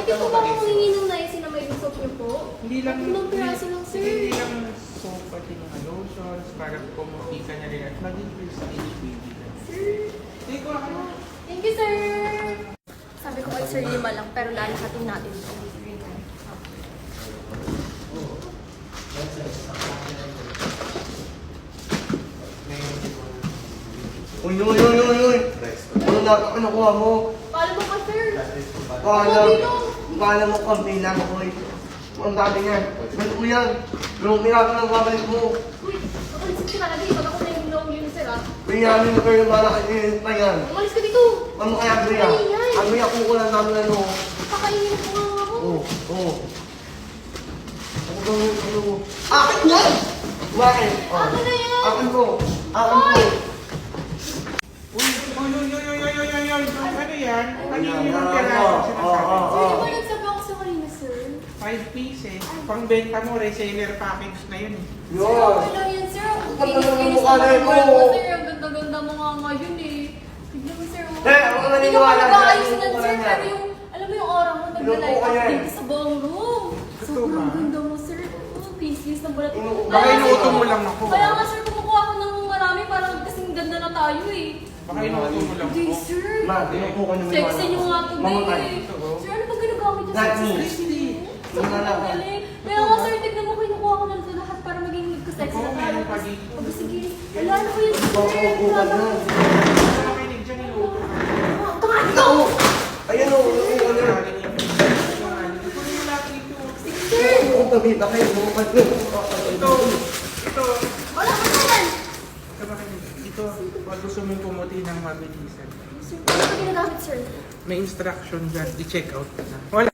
Pwede po ba akong humingi ng niacin na may soap niyo po? Hindi lang, Tatlong piraso lang, sir. Hindi lang soap, pati mga lotions, para pumuti ka na rin at maging prestige baby ka. Sir, Hindi ko ano. thank you, sir. Sabi ko kay sir, 5 lang, pero lalahatin natin ito. Uy! Ano kuha mo? Paano ba ka, sir? Paano mo kami lang, boy? Ang dami yan. Balik mo yan. Yung mirado ng babalik mo. Uy, umalis ka talaga eh. Pag ako na yung long yun, sir, ah. Pinyamin mo kayo para kainin pa yan. Umalis ka dito. Ano kaya Andrea? Andrea, kukulan namin ano. Kakainin ko nga ako. Oo. Ano ba yung ano mo? Akin yan! Bakit? Akin na yan! Akin ko! Akin ko! Uy! Ano yan? Ano yung Yan, piraso oo, sinasabi? oo. Sir, di ba nagsabi ako sa kanina, sir? 5 pieces. Pangbenta mo, reseller package na yun eh. Sir, Yun! okay lang yan, sir. Ang Ganda ng kinis-kinis mukha na naman yun, yung oh. sir. Ang ganda-ganda mo nga ngayon eh. Tignan mo, sir. Ako Hindi naniniwala ka dyan. mag-aayos na, Yung sir. mukha Pero niya. yung, alam mo yung aura mo, Inuupo nag-light ka up niya eh. dito sa buong room. Totoo Sobrang ba? ganda mo, sir. Kinis-kinis ng balat. Baka inuuto mo lang ako. Kaya nga, sir, kumukuha ako ng marami parang kasing ganda na tayo eh. Baka inuuto mo lang Hindi, ako. sir. Ma, inupo ka naman. Sexy nyo nga today Mamatay. eh. Sir, ano ba ginagamit niyo sa Not me. sexy? Sobrang galing. Kaya nga, sir, tignan mo kinukuha ko na sa lahat para maging magka-sexy na Oo, tayo. meron pa dito. Tapos, sige, wala na ko yun, sir. Makukuha ka na. Baka makinig dyan, inuuto ka. Tangan Ito! ito! Ayan o! Ano Ano yan? Kunin mo lahat dito. Sir! Ang tabi na kayo. Ito. Wala ka na yan! Ito makinig. Ito, pag gusto mong pumuti ng mabilisan. Sir, ano ba ginagamit, sir? May instruction dyan, i-check out ka na. Wala.